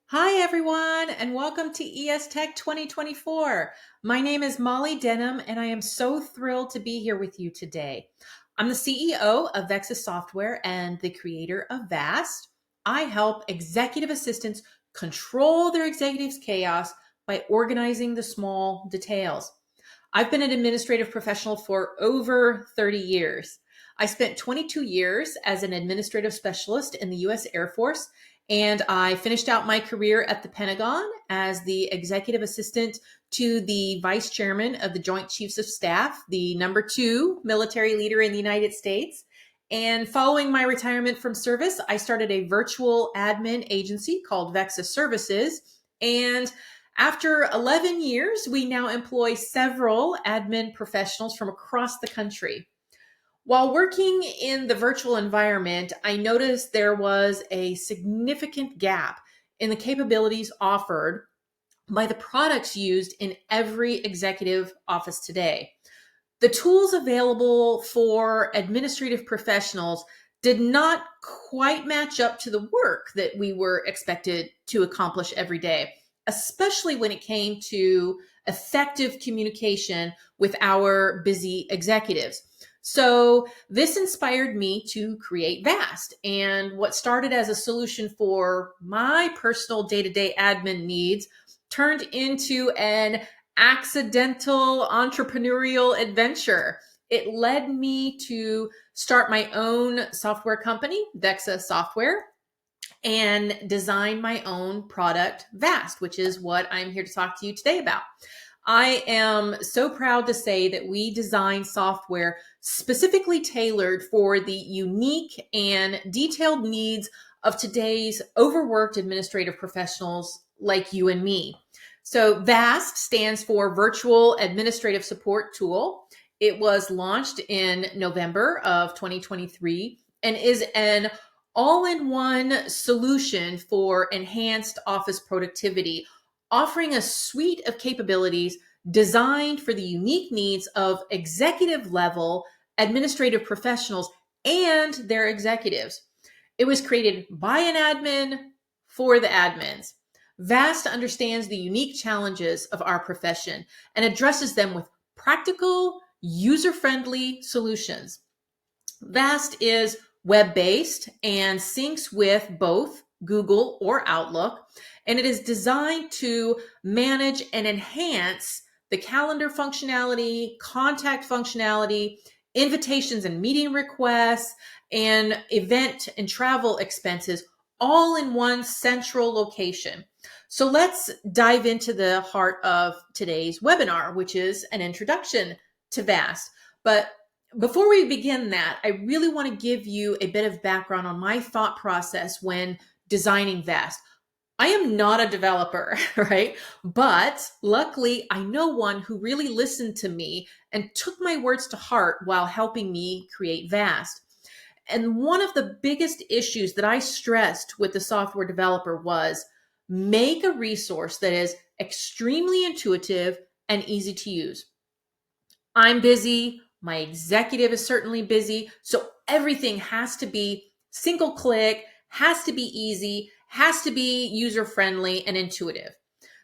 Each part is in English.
Hi, everyone, and welcome to ES Tech 2024. My name is Molly Denham, and I am so thrilled to be here with you today. I'm the CEO of VEXA Software and the creator of VAST. I help executive assistants control their executives' chaos by organizing the small details. I've been an administrative professional for over 30 years. I spent 22 years as an administrative specialist in the U.S. Air Force, and I finished out my career at the Pentagon as the executive assistant to the vice chairman of the Joint Chiefs of Staff, the #2 military leader in the United States. And following my retirement from service, I started a virtual admin agency called VEXA Services. And after 11 years, we now employ several admin professionals from across the country. While working in the virtual environment, I noticed there was a significant gap in the capabilities offered by the products used in every executive office today. The tools available for administrative professionals did not quite match up to the work that we were expected to accomplish every day, especially when it came to effective communication with our busy executives. So this inspired me to create VAST. And what started as a solution for my personal day-to-day admin needs turned into an accidental entrepreneurial adventure. It led me to start my own software company, VEXA Software, and design my own product, VAST, which is what I'm here to talk to you today about. I am so proud to say that we design software specifically tailored for the unique and detailed needs of today's overworked administrative professionals like you and me. So VAST stands for Virtual Administrative Support Tool. It was launched in November of 2023 and is an all-in-one solution for enhanced office productivity, offering a suite of capabilities designed for the unique needs of executive level administrative professionals and their executives. It was created by an admin for the admins. VAST understands the unique challenges of our profession and addresses them with practical, user-friendly solutions. VAST is web-based and syncs with both Google or Outlook, and it is designed to manage and enhance the calendar functionality, contact functionality, invitations and meeting requests, and event and travel expenses all in one central location. So let's dive into the heart of today's webinar, which is an introduction to VAST. But before we begin that, I really want to give you a bit of background on my thought process when designing VAST. I am not a developer, right? But luckily, I know one who really listened to me and took my words to heart while helping me create VAST. And one of the biggest issues that I stressed with the software developer was make a resource that is extremely intuitive and easy to use. I'm busy. My executive is certainly busy. So everything has to be single click, has to be easy, has to be user-friendly and intuitive.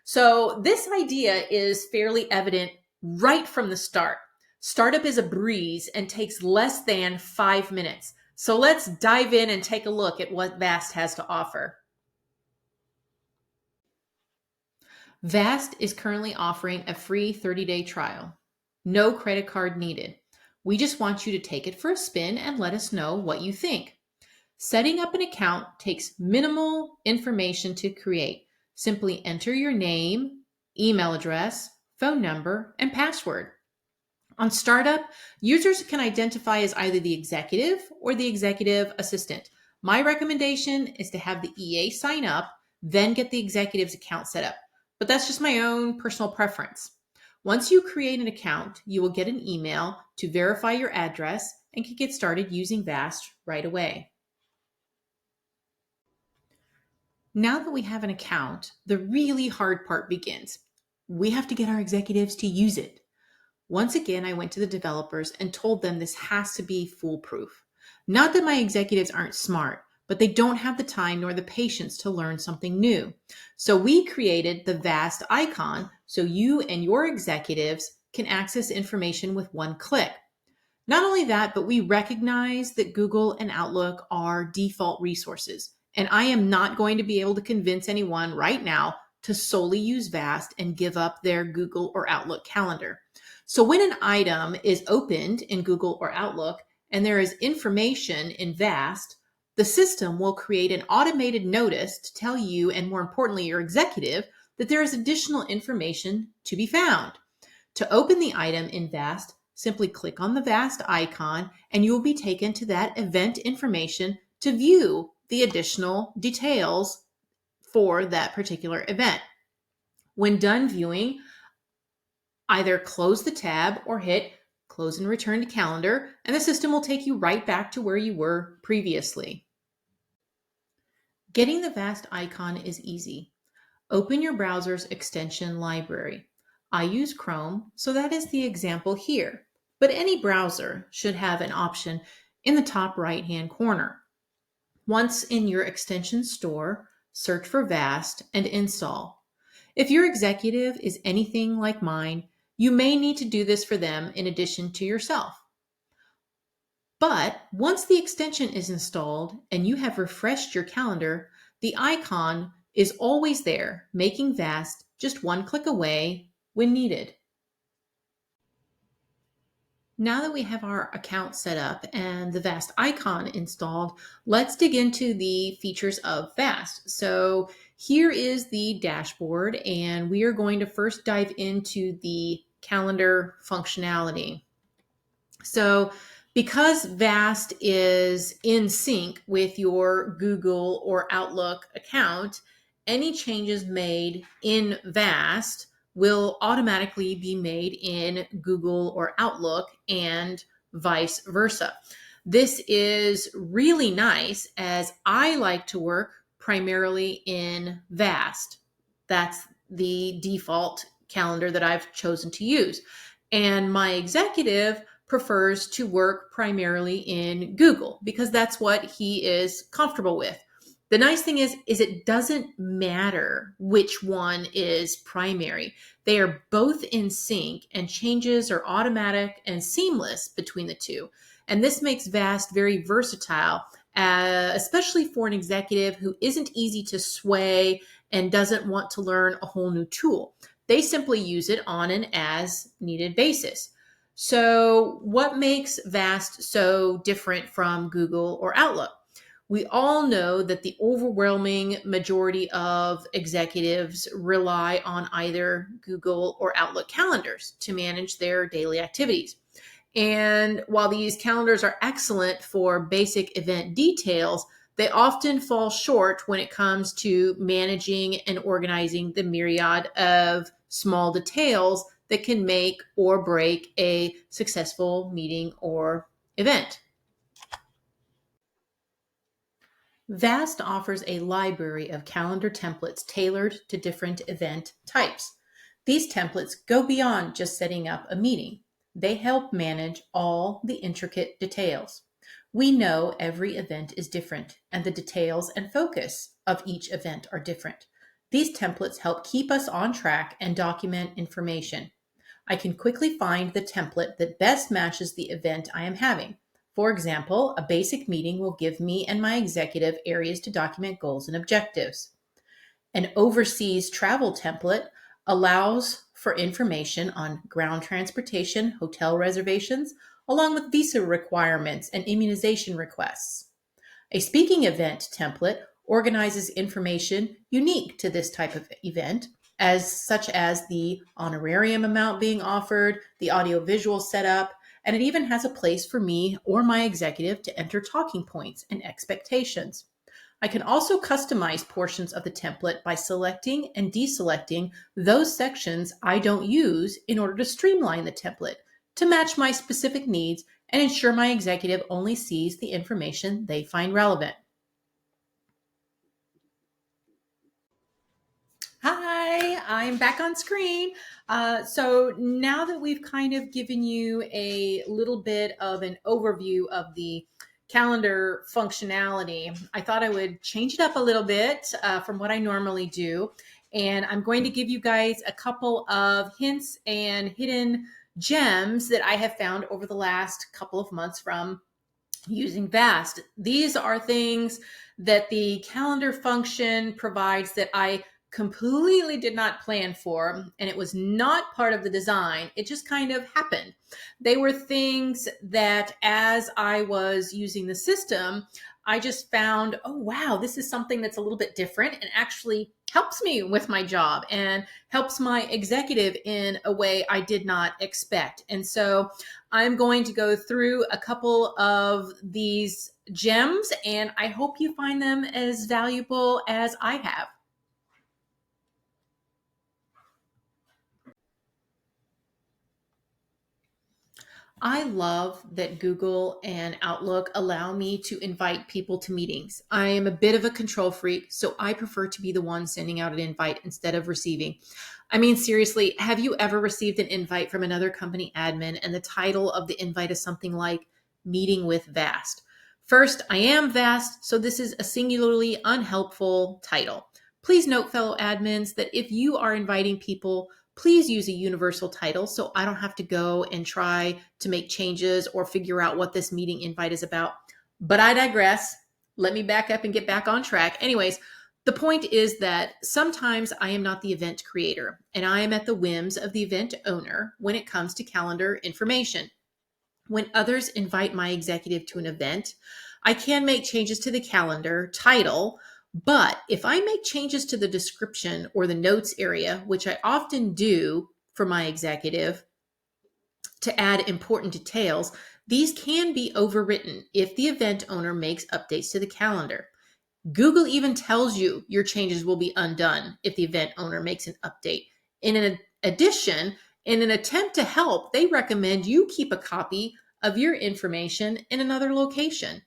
So this idea is fairly evident right from the start. Startup is a breeze and takes less than 5 minutes. So let's dive in and take a look at what VAST has to offer. VAST is currently offering a free 30-day trial. No credit card needed. We just want you to take it for a spin and let us know what you think. Setting up an account takes minimal information to create. Simply enter your name, email address, phone number, and password. On startup, users can identify as either the executive or the executive assistant. My recommendation is to have the EA sign up, then get the executive's account set up. But that's just my own personal preference. Once you create an account, you will get an email to verify your address and can get started using VAST right away. Now that we have an account, the really hard part begins. We have to get our executives to use it. Once again, I went to the developers and told them this has to be foolproof. Not that my executives aren't smart, but they don't have the time nor the patience to learn something new. So we created the VAST icon so you and your executives can access information with one click. Not only that, but we recognize that Google and Outlook are default resources. And I am not going to be able to convince anyone right now to solely use VAST and give up their Google or Outlook calendar. So when an item is opened in Google or Outlook and there is information in VAST, the system will create an automated notice to tell you, and more importantly, your executive, that there is additional information to be found. To open the item in VAST, simply click on the VAST icon and you will be taken to that event information to view the additional details for that particular event. When done viewing, either close the tab or hit close and return to calendar, and the system will take you right back to where you were previously. Getting the VAST icon is easy. Open your browser's extension library. I use Chrome, so that is the example here. But any browser should have an option in the top right-hand corner. Once in your extension store, search for VAST and install. If your executive is anything like mine, you may need to do this for them in addition to yourself. But once the extension is installed and you have refreshed your calendar, the icon is always there, making VAST just one click away when needed. Now that we have our account set up and the VAST icon installed, let's dig into the features of VAST. So here is the dashboard, and we are going to first dive into the calendar functionality. So because VAST is in sync with your Google or Outlook account, any changes made in VAST will automatically be made in Google or Outlook and vice versa. This is really nice as I like to work primarily in VAST. That's the default calendar that I've chosen to use. And my executive prefers to work primarily in Google because that's what he is comfortable with. The nice thing is it doesn't matter which one is primary. They are both in sync and changes are automatic and seamless between the two. And this makes VAST very versatile, especially for an executive who isn't easy to sway and doesn't want to learn a whole new tool. They simply use it on an as needed basis. So what makes VAST so different from Google or Outlook? We all know that the overwhelming majority of executives rely on either Google or Outlook calendars to manage their daily activities. And while these calendars are excellent for basic event details, they often fall short when it comes to managing and organizing the myriad of small details that can make or break a successful meeting or event. VAST offers a library of calendar templates tailored to different event types. These templates go beyond just setting up a meeting. They help manage all the intricate details. We know every event is different, and the details and focus of each event are different. These templates help keep us on track and document information. I can quickly find the template that best matches the event I am having. For example, a basic meeting will give me and my executive areas to document goals and objectives. An overseas travel template allows for information on ground transportation, hotel reservations, along with visa requirements and immunization requests. A speaking event template organizes information unique to this type of event, such as the honorarium amount being offered, the audiovisual setup, and it even has a place for me or my executive to enter talking points and expectations. I can also customize portions of the template by selecting and deselecting those sections I don't use in order to streamline the template to match my specific needs and ensure my executive only sees the information they find relevant. Hi, I'm back on screen. So now that we've kind of given you a little bit of an overview of the calendar functionality, I thought I would change it up a little bit from what I normally do. And I'm going to give you guys a couple of hints and hidden gems that I have found over the last couple of months from using VAST. These are things that the calendar function provides that I completely did not plan for, and it was not part of the design. It just kind of happened. They were things that as I was using the system, I just found, oh, wow, this is something that's a little bit different and actually helps me with my job and helps my executive in a way I did not expect. And so I'm going to go through a couple of these gems, and I hope you find them as valuable as I have. I love that Google and Outlook allow me to invite people to meetings. I am a bit of a control freak, so I prefer to be the one sending out an invite instead of receiving. I mean, seriously, have you ever received an invite from another company admin and the title of the invite is something like Meeting with Vast? First, I am Vast, so this is a singularly unhelpful title. Please note, fellow admins, that if you are inviting people, please use a universal title so I don't have to go and try to make changes or figure out what this meeting invite is about. But I digress. Let me back up and get back on track. Anyways, the point is that sometimes I am not the event creator and I am at the whims of the event owner when it comes to calendar information. When others invite my executive to an event, I can make changes to the calendar title, but if I make changes to the description or the notes area, which I often do for my executive to add important details, these can be overwritten if the event owner makes updates to the calendar. Google even tells you your changes will be undone if the event owner makes an update. In addition, in an attempt to help, they recommend you keep a copy of your information in another location.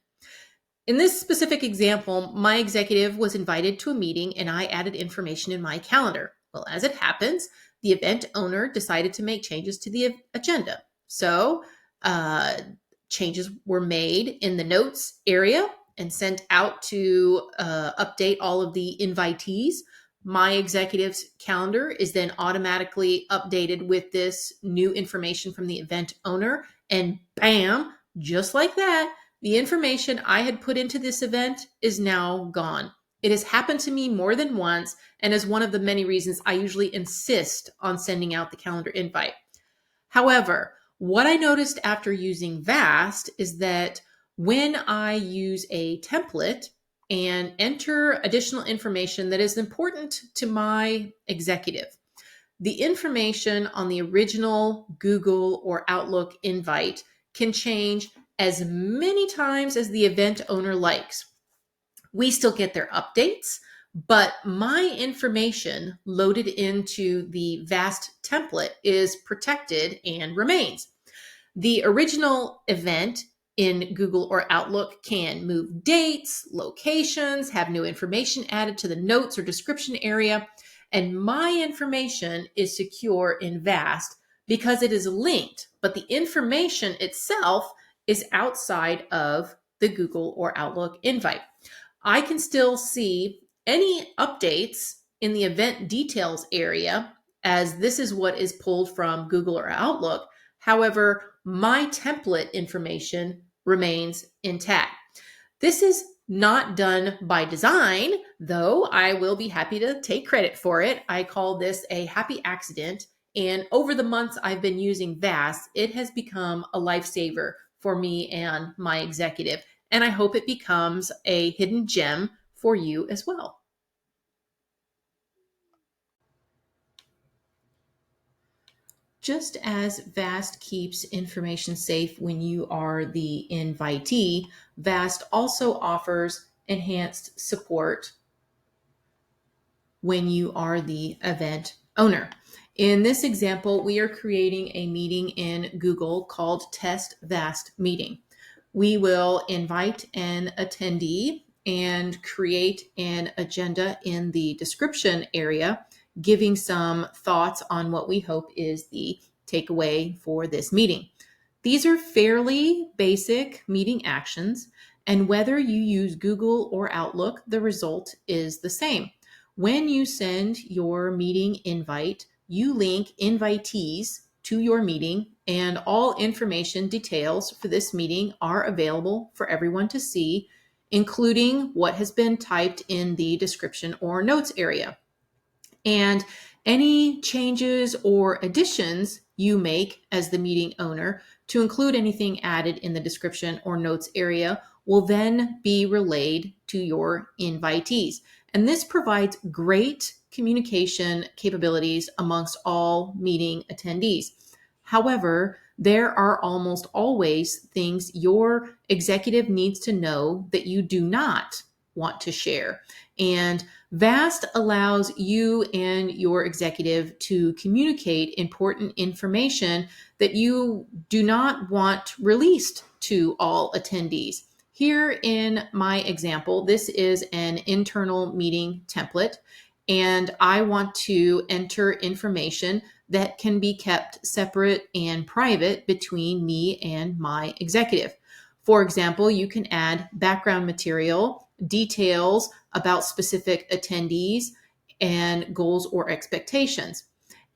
In this specific example, my executive was invited to a meeting and I added information in my calendar. Well, as it happens, the event owner decided to make changes to the agenda. So changes were made in the notes area and sent out to update all of the invitees. My executive's calendar is then automatically updated with this new information from the event owner. And bam, just like that, the information I had put into this event is now gone. It has happened to me more than once and is one of the many reasons I usually insist on sending out the calendar invite. However, what I noticed after using VAST is that when I use a template and enter additional information that is important to my executive, the information on the original Google or Outlook invite can change as many times as the event owner likes. We still get their updates, but my information loaded into the VAST template is protected and remains. The original event in Google or Outlook can move dates, locations, have new information added to the notes or description area, and my information is secure in VAST because it is linked, but the information itself is outside of the Google or Outlook invite. I can still see any updates in the event details area, as this is what is pulled from Google or Outlook. However, my template information remains intact. This is not done by design, though I will be happy to take credit for it. I call this a happy accident. And over the months I've been using VAST, it has become a lifesaver for me and my executive. And I hope it becomes a hidden gem for you as well. Just as VAST keeps information safe when you are the invitee, VAST also offers enhanced support when you are the event owner. In this example, we are creating a meeting in Google called Test VAST Meeting. We will invite an attendee and create an agenda in the description area, giving some thoughts on what we hope is the takeaway for this meeting. These are fairly basic meeting actions, And whether you use Google or Outlook, the result is the same. When you send your meeting invite, you link invitees to your meeting, and all information details for this meeting are available for everyone to see, including what has been typed in the description or notes area. And any changes or additions you make as the meeting owner to include anything added in the description or notes area will then be relayed to your invitees. And this provides great communication capabilities amongst all meeting attendees. However, there are almost always things your executive needs to know that you do not want to share. And VAST allows you and your executive to communicate important information that you do not want released to all attendees. Here in my example, this is an internal meeting template, and I want to enter information that can be kept separate and private between me and my executive. For example, you can add background material, details about specific attendees, and goals or expectations.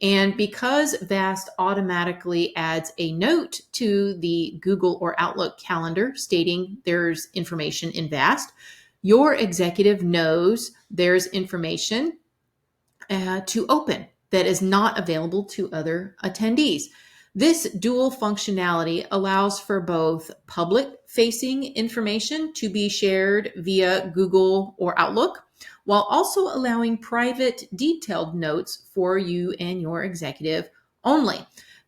And because VAST automatically adds a note to the Google or Outlook calendar stating there's information in VAST, your executive knows there's information to open that is not available to other attendees. This dual functionality allows for both public-facing information to be shared via Google or Outlook, while also allowing private detailed notes for you and your executive only.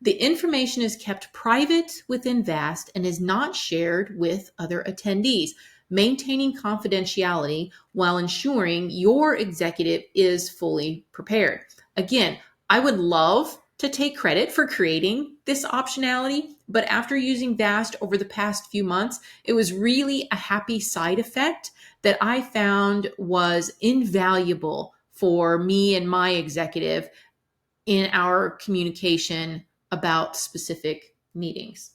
The information is kept private within VAST and is not shared with other attendees, maintaining confidentiality while ensuring your executive is fully prepared. Again, I would love to take credit for creating this optionality, but after using VAST over the past few months, it was really a happy side effect that I found was invaluable for me and my executive in our communication about specific meetings.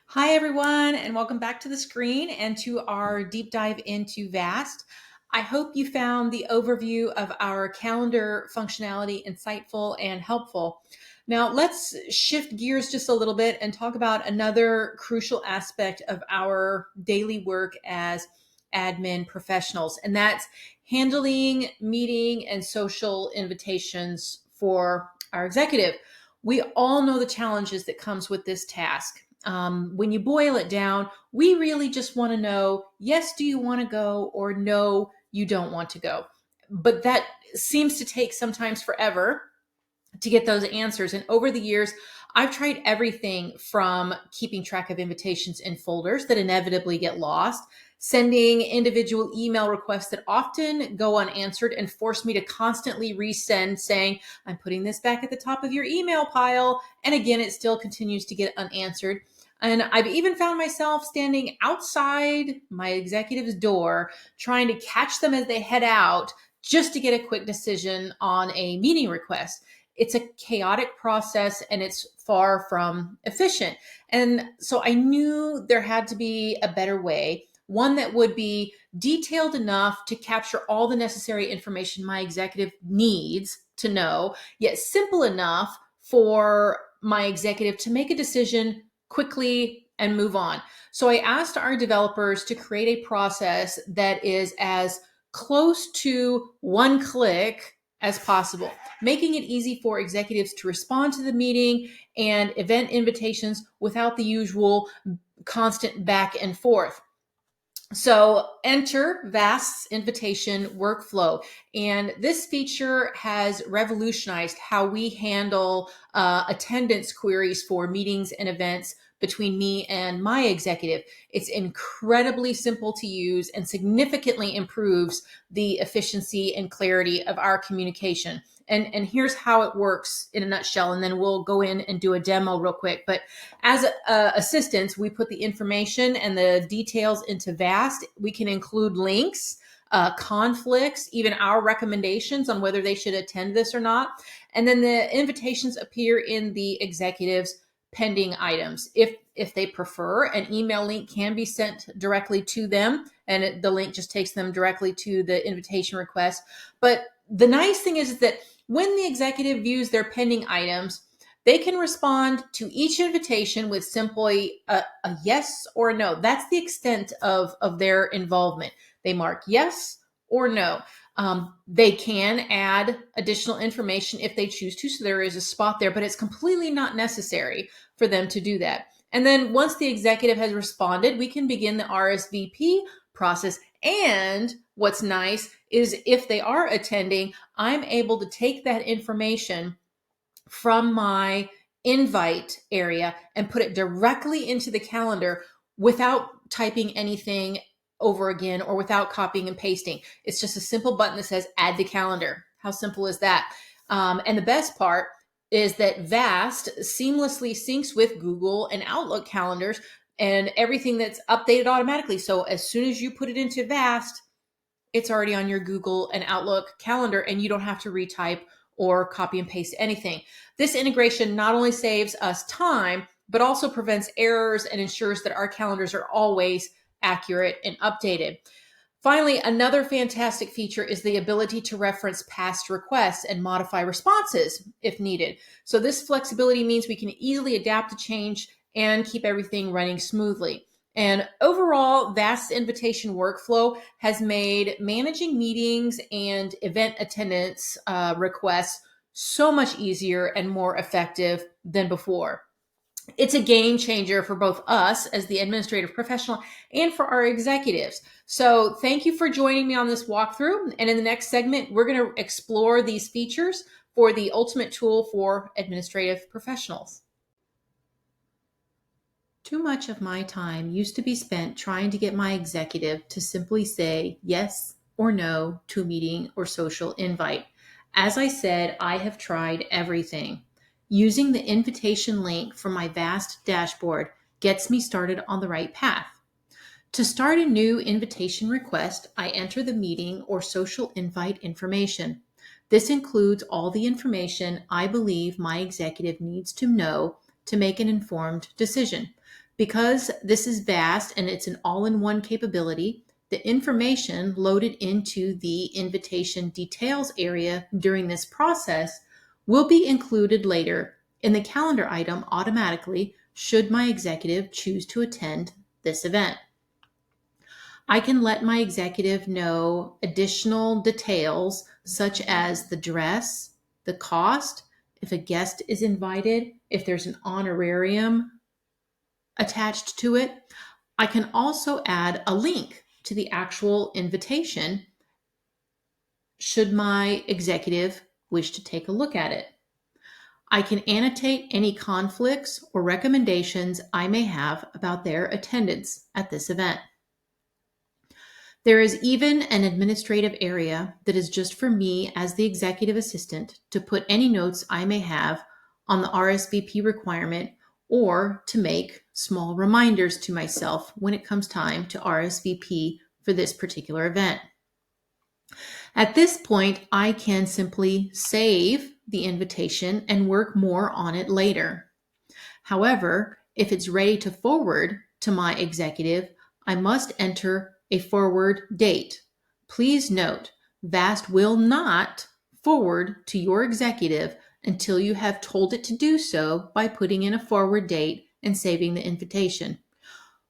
Hi, everyone, and welcome back to the screen and to our deep dive into VAST. I hope you found the overview of our calendar functionality insightful and helpful. Now, let's shift gears just a little bit and talk about another crucial aspect of our daily work as admin professionals, and that's handling meeting and social invitations for our executive. We all know the challenges that comes with this task. When you boil it down, we really just want to know, yes, do you want to go, or no, you don't want to go. But that seems to take sometimes forever to get those answers. And over the years, I've tried everything from keeping track of invitations in folders that inevitably get lost, sending individual email requests that often go unanswered and force me to constantly resend saying, I'm putting this back at the top of your email pile. And again, it still continues to get unanswered. And I've even found myself standing outside my executive's door, trying to catch them as they head out just to get a quick decision on a meeting request. It's a chaotic process and it's far from efficient. And so I knew there had to be a better way, one that would be detailed enough to capture all the necessary information my executive needs to know, yet simple enough for my executive to make a decision quickly and move on. So I asked our developers to create a process that is as close to one click as possible, making it easy for executives to respond to the meeting and event invitations without the usual constant back and forth. So enter VAST's invitation workflow. And this feature has revolutionized how we handle attendance queries for meetings and events between me and my executive. It's incredibly simple to use and significantly improves the efficiency and clarity of our communication. And here's how it works in a nutshell, and then we'll go in and do a demo real quick. But as assistants, we put the information and the details into VAST. We can include links, conflicts, even our recommendations on whether they should attend this or not. And then the invitations appear in the executive's pending items. If they prefer, an email link can be sent directly to them, and the link just takes them directly to the invitation request. But the nice thing is that when the executive views their pending items, they can respond to each invitation with simply a yes or a no. That's the extent of their involvement. They mark yes or no. They can add additional information if they choose to, so there is a spot there, but it's completely not necessary for them to do that. And then once the executive has responded, we can begin the RSVP process. And what's nice is if they are attending, I'm able to take that information from my invite area and put it directly into the calendar without typing anything over again or without copying and pasting. It's just a simple button that says add to calendar. How simple is that? And the best part is that VAST seamlessly syncs with Google and Outlook calendars, and everything that's updated automatically. So as soon as you put it into VAST, it's already on your Google and Outlook calendar, and you don't have to retype or copy and paste anything. This integration not only saves us time, but also prevents errors and ensures that our calendars are always accurate and updated. Finally, another fantastic feature is the ability to reference past requests and modify responses if needed. So this flexibility means we can easily adapt to change and keep everything running smoothly. And overall, VAST's invitation workflow has made managing meetings and event attendance requests so much easier and more effective than before. It's a game changer for both us as the administrative professional and for our executives. So thank you for joining me on this walkthrough. And in the next segment, we're going to explore these features for the ultimate tool for administrative professionals. Too much of my time used to be spent trying to get my executive to simply say yes or no to a meeting or social invite. As I said, I have tried everything. Using the invitation link from my VAST dashboard gets me started on the right path. To start a new invitation request, I enter the meeting or social invite information. This includes all the information I believe my executive needs to know to make an informed decision. Because this is VAST and it's an all-in-one capability, the information loaded into the invitation details area during this process will be included later in the calendar item automatically should my executive choose to attend this event. I can let my executive know additional details such as the dress, the cost, if a guest is invited, if there's an honorarium attached to it. I can also add a link to the actual invitation should my executive wish to take a look at it. I can annotate any conflicts or recommendations I may have about their attendance at this event. There is even an administrative area that is just for me as the executive assistant to put any notes I may have on the RSVP requirement or to make small reminders to myself when it comes time to RSVP for this particular event. At this point, I can simply save the invitation and work more on it later. However, if it's ready to forward to my executive, I must enter a forward date. Please note, VAST will not forward to your executive until you have told it to do so by putting in a forward date and saving the invitation.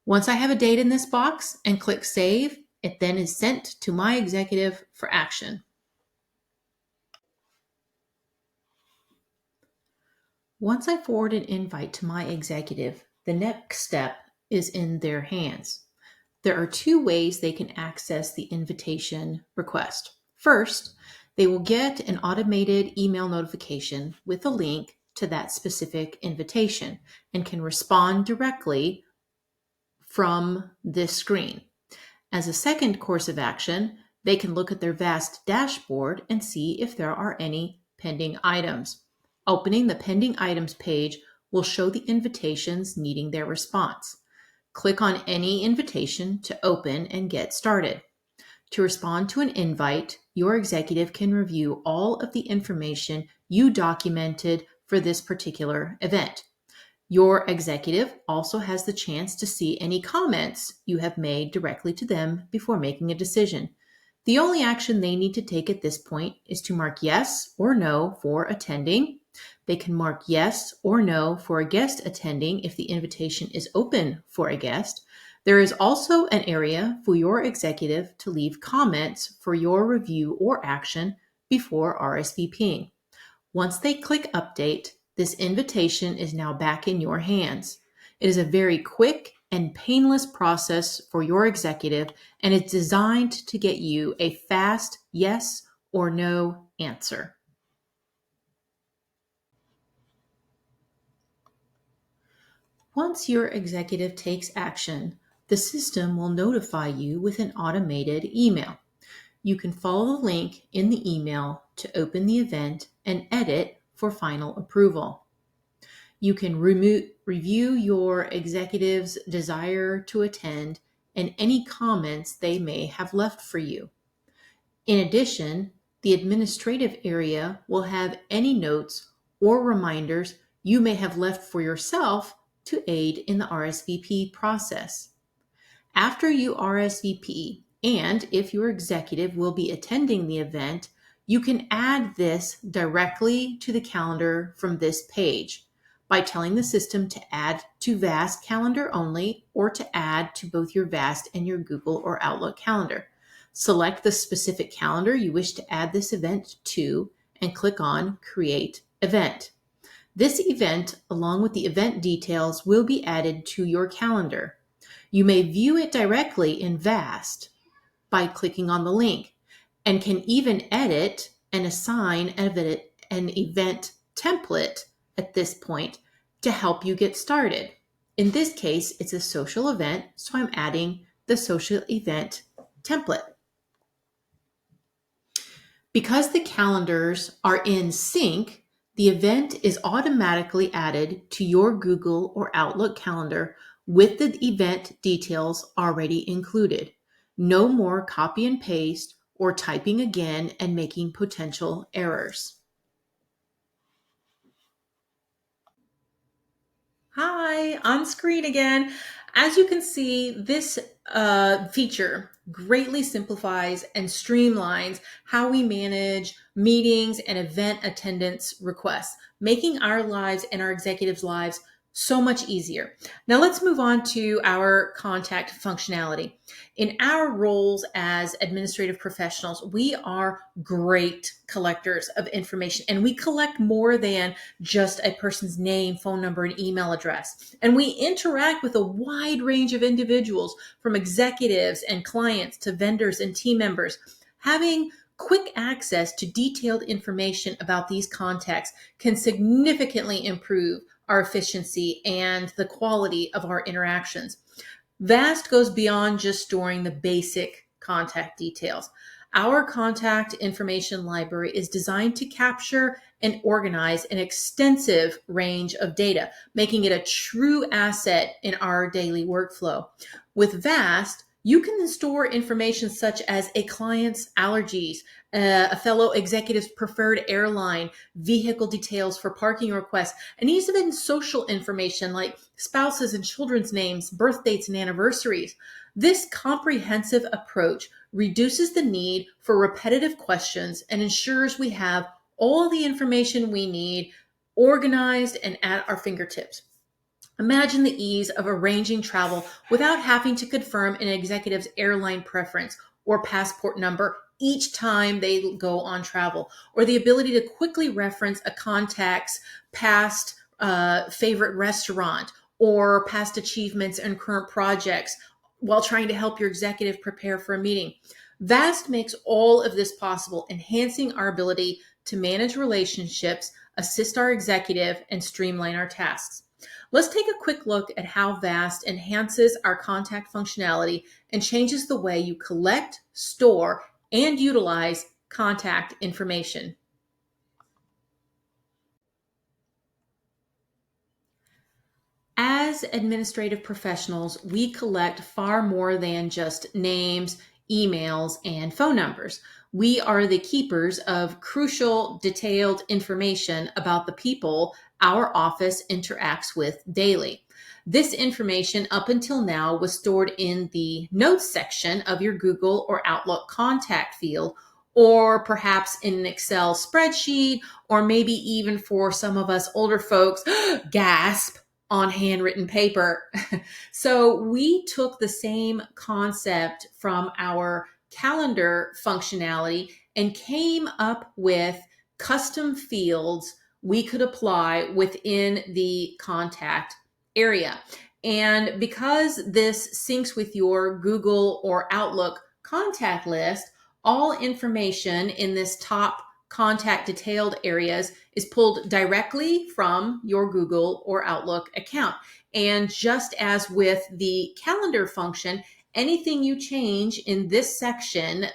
Once I have a date in this box and click Save, it then is sent to my executive for action. Once I forward an invite to my executive, the next step is in their hands. There are two ways they can access the invitation request. First, they will get an automated email notification with a link to that specific invitation and can respond directly from this screen. As a second course of action, they can look at their VAST dashboard and see if there are any pending items. Opening the pending items page will show the invitations needing their response. Click on any invitation to open and get started. To respond to an invite, your executive can review all of the information you documented for this particular event. Your executive also has the chance to see any comments you have made directly to them before making a decision. The only action they need to take at this point is to mark yes or no for attending. They can mark yes or no for a guest attending if the invitation is open for a guest. There is also an area for your executive to leave comments for your review or action before RSVPing. Once they click update, this invitation is now back in your hands. It is a very quick and painless process for your executive, and it's designed to get you a fast yes or no answer. Once your executive takes action, the system will notify you with an automated email. You can follow the link in the email to open the event and edit for final approval. You can review your executive's desire to attend and any comments they may have left for you. In addition, the administrative area will have any notes or reminders you may have left for yourself to aid in the RSVP process. After you RSVP, and if your executive will be attending the event, you can add this directly to the calendar from this page by telling the system to add to VAST calendar only or to add to both your VAST and your Google or Outlook calendar. Select the specific calendar you wish to add this event to and click on Create Event. This event, along with the event details, will be added to your calendar. You may view it directly in VAST by clicking on the link and can even edit and assign an event template at this point to help you get started. In this case, it's a social event, so I'm adding the social event template. Because the calendars are in sync, the event is automatically added to your Google or Outlook calendar with the event details already included. No more copy and paste or typing again and making potential errors. Hi, on screen again. As you can see, this feature greatly simplifies and streamlines how we manage meetings and event attendance requests, making our lives and our executives' lives so much easier. Now let's move on to our contact functionality. In our roles as administrative professionals, we are great collectors of information, and we collect more than just a person's name, phone number, and email address. And we interact with a wide range of individuals, from executives and clients to vendors and team members. Having quick access to detailed information about these contacts can significantly improve our efficiency and the quality of our interactions. VAST goes beyond just storing the basic contact details. Our contact information library is designed to capture and organize an extensive range of data, making it a true asset in our daily workflow. With VAST, you can store information such as a client's allergies, a fellow executive's preferred airline, vehicle details for parking requests, and even social information like spouses and children's names, birth dates, and anniversaries. This comprehensive approach reduces the need for repetitive questions and ensures we have all the information we need organized and at our fingertips. Imagine the ease of arranging travel without having to confirm an executive's airline preference or passport number each time they go on travel, or the ability to quickly reference a contact's past favorite restaurant or past achievements and current projects while trying to help your executive prepare for a meeting. VAST makes all of this possible, enhancing our ability to manage relationships, assist our executive, and streamline our tasks. Let's take a quick look at how VAST enhances our contact functionality and changes the way you collect, store, and utilize contact information. As administrative professionals, we collect far more than just names, emails, and phone numbers. We are the keepers of crucial, detailed information about the people our office interacts with daily. This information up until now was stored in the notes section of your Google or Outlook contact field, or perhaps in an Excel spreadsheet, or maybe even for some of us older folks, gasp, on handwritten paper. So we took the same concept from our calendar functionality and came up with custom fields we could apply within the contact area. And because this syncs with your Google or Outlook contact list, all information in this top contact detailed areas is pulled directly from your Google or Outlook account. And just as with the calendar function, anything you change in this section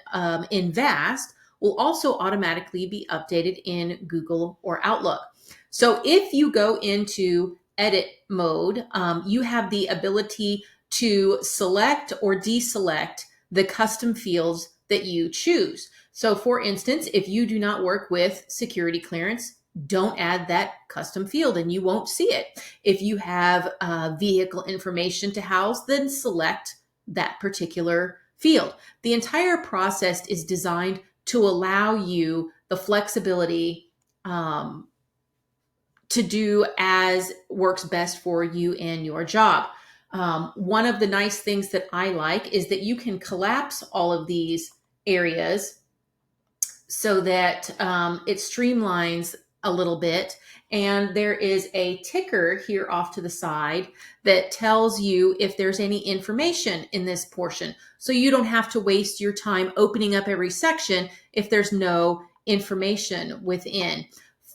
in VAST will also automatically be updated in Google or Outlook. So if you go into edit mode, you have the ability to select or deselect the custom fields that you choose. So for instance, if you do not work with security clearance, don't add that custom field and you won't see it. If you have vehicle information to house, then select that particular field. The entire process is designed to allow you the flexibility to do as works best for you and your job. One of the nice things that I like is that you can collapse all of these areas so that it streamlines a little bit. And there is a ticker here off to the side that tells you if there's any information in this portion. So you don't have to waste your time opening up every section if there's no information within.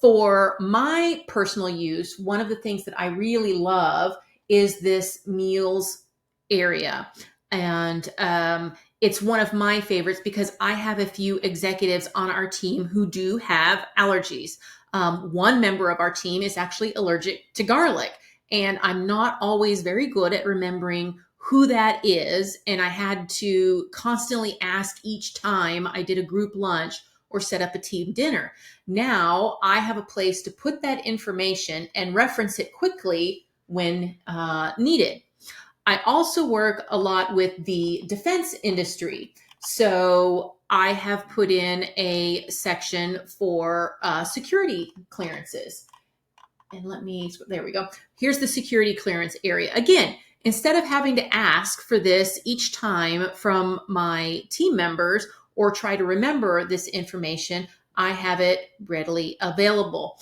For my personal use, one of the things that I really love is this meals area. And it's one of my favorites because I have a few executives on our team who do have allergies. One member of our team is actually allergic to garlic, and I'm not always very good at remembering who that is. And I had to constantly ask each time I did a group lunch or set up a team dinner. Now I have a place to put that information and reference it quickly when needed. I also work a lot with the defense industry. So I have put in a section for security clearances. And there we go. Here's the security clearance area. Again, instead of having to ask for this each time from my team members or try to remember this information, I have it readily available.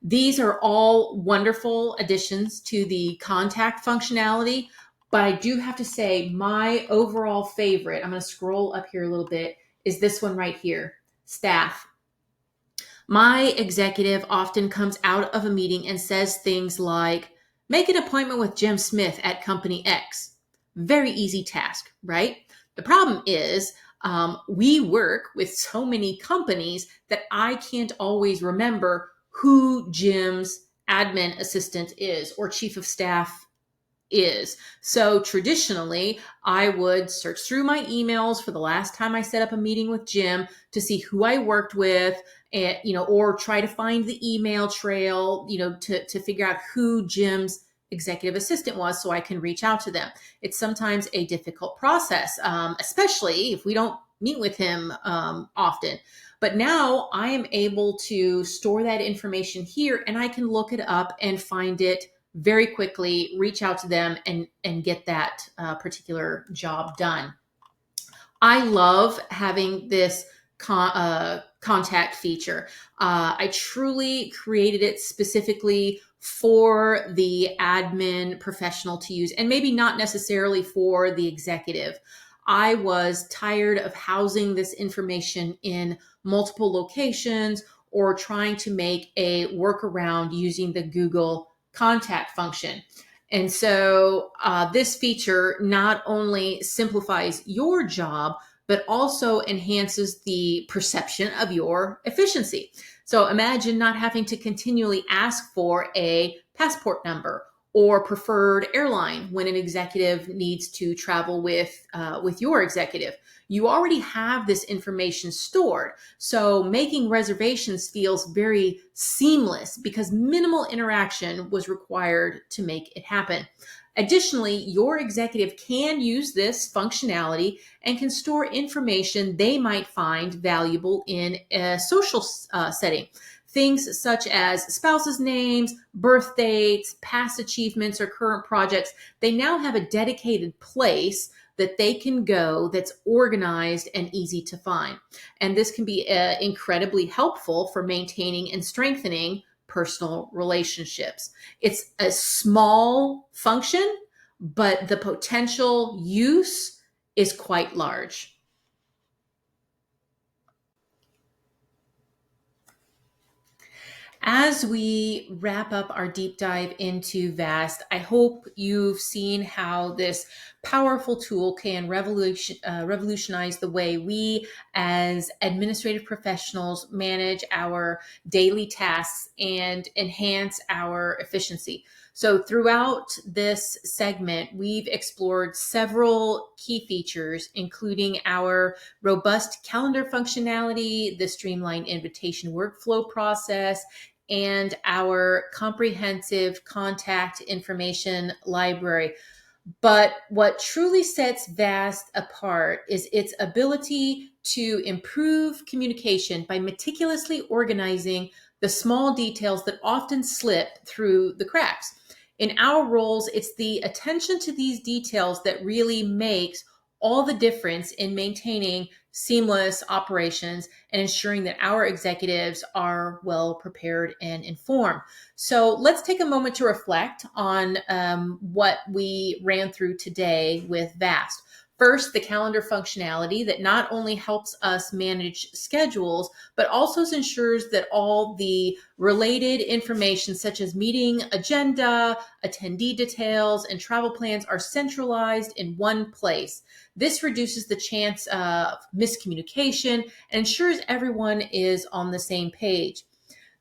These are all wonderful additions to the contact functionality, but I do have to say my overall favorite, I'm going to scroll up here a little bit, is this one right here, staff. My executive often comes out of a meeting and says things like, make an appointment with Jim Smith at company X. Very easy task, right? The problem is we work with so many companies that I can't always remember who Jim's admin assistant is or chief of staff is. So traditionally, I would search through my emails for the last time I set up a meeting with Jim to see who I worked with, and, or try to find the email trail, to figure out who Jim's executive assistant was so I can reach out to them. It's sometimes a difficult process, especially if we don't meet with him often. But now I am able to store that information here and I can look it up and find it very quickly, reach out to them and get that particular job done. I love having this contact feature. I truly created it specifically for the admin professional to use, and maybe not necessarily for the executive. I was tired of housing this information in multiple locations or trying to make a workaround using the Google contact function. And so this feature not only simplifies your job, but also enhances the perception of your efficiency. So imagine not having to continually ask for a passport number or preferred airline when an executive needs to travel with your executive. You already have this information stored. So making reservations feels very seamless because minimal interaction was required to make it happen. Additionally, your executive can use this functionality and can store information they might find valuable in a social setting. Things such as spouses' names, birth dates, past achievements, or current projects, they now have a dedicated place that they can go that's organized and easy to find. And this can be incredibly helpful for maintaining and strengthening personal relationships. It's a small function, but the potential use is quite large. As we wrap up our deep dive into VAST, I hope you've seen how this powerful tool can revolutionize the way we as administrative professionals manage our daily tasks and enhance our efficiency. So throughout this segment, we've explored several key features, including our robust calendar functionality, the streamlined invitation workflow process, and our comprehensive contact information library. But what truly sets VAST apart is its ability to improve communication by meticulously organizing the small details that often slip through the cracks. In our roles, it's the attention to these details that really makes all the difference in maintaining seamless operations and ensuring that our executives are well prepared and informed. So let's take a moment to reflect on what we ran through today with VAST. First, the calendar functionality that not only helps us manage schedules, but also ensures that all the related information, such as meeting agenda, attendee details, and travel plans, are centralized in one place. This reduces the chance of miscommunication and ensures everyone is on the same page.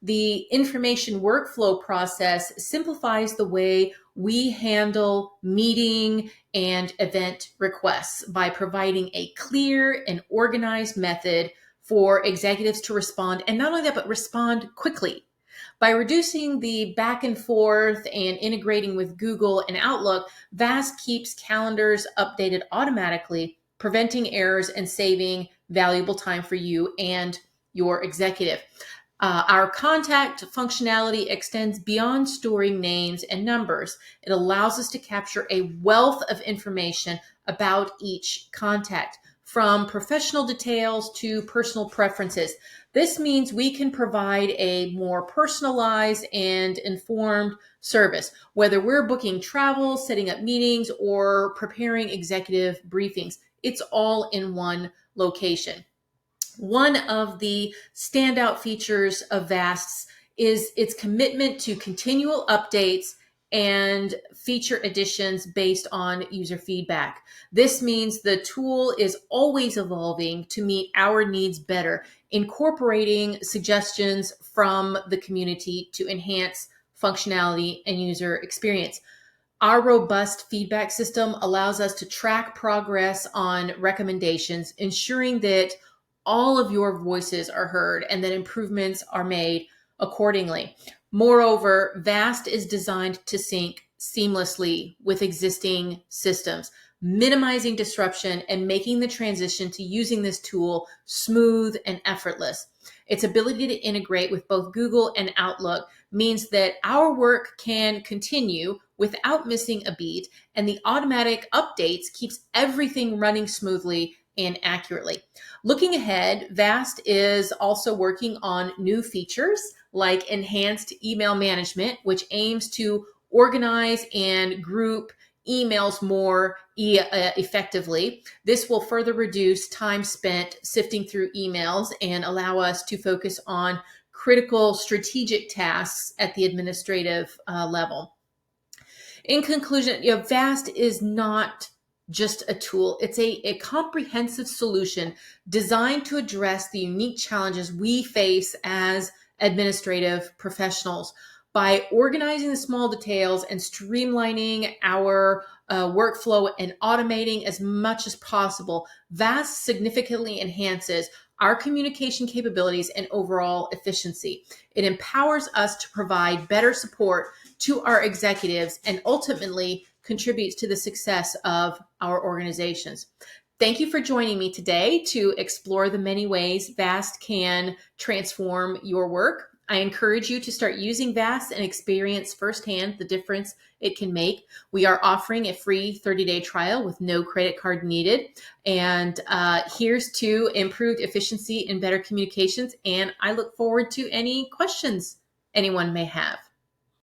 The information workflow process simplifies the way we handle meeting and event requests by providing a clear and organized method for executives to respond, and not only that, but respond quickly. By reducing the back and forth and integrating with Google and Outlook, VAST keeps calendars updated automatically, preventing errors and saving valuable time for you and your executive. Our contact functionality extends beyond storing names and numbers. It allows us to capture a wealth of information about each contact, from professional details to personal preferences. This means we can provide a more personalized and informed service, whether we're booking travel, setting up meetings, or preparing executive briefings. It's all in one location. One of the standout features of VAST is its commitment to continual updates and feature additions based on user feedback. This means the tool is always evolving to meet our needs better, incorporating suggestions from the community to enhance functionality and user experience. Our robust feedback system allows us to track progress on recommendations, ensuring that all of your voices are heard and that improvements are made accordingly. Moreover, VAST is designed to sync seamlessly with existing systems, minimizing disruption and making the transition to using this tool smooth and effortless. Its ability to integrate with both Google and Outlook means that our work can continue without missing a beat, and the automatic updates keeps everything running smoothly and accurately. Looking ahead, VAST is also working on new features like enhanced email management, which aims to organize and group emails more effectively. This will further reduce time spent sifting through emails and allow us to focus on critical strategic tasks at the administrative level. In conclusion, VAST is not just a tool. It's a comprehensive solution designed to address the unique challenges we face as administrative professionals. By organizing the small details and streamlining our workflow and automating as much as possible, VAST significantly enhances our communication capabilities and overall efficiency. It empowers us to provide better support to our executives and ultimately contributes to the success of our organizations. Thank you for joining me today to explore the many ways VAST can transform your work. I encourage you to start using VAST and experience firsthand the difference it can make. We are offering a free 30-day trial with no credit card needed. And here's to improved efficiency and better communications. And I look forward to any questions anyone may have.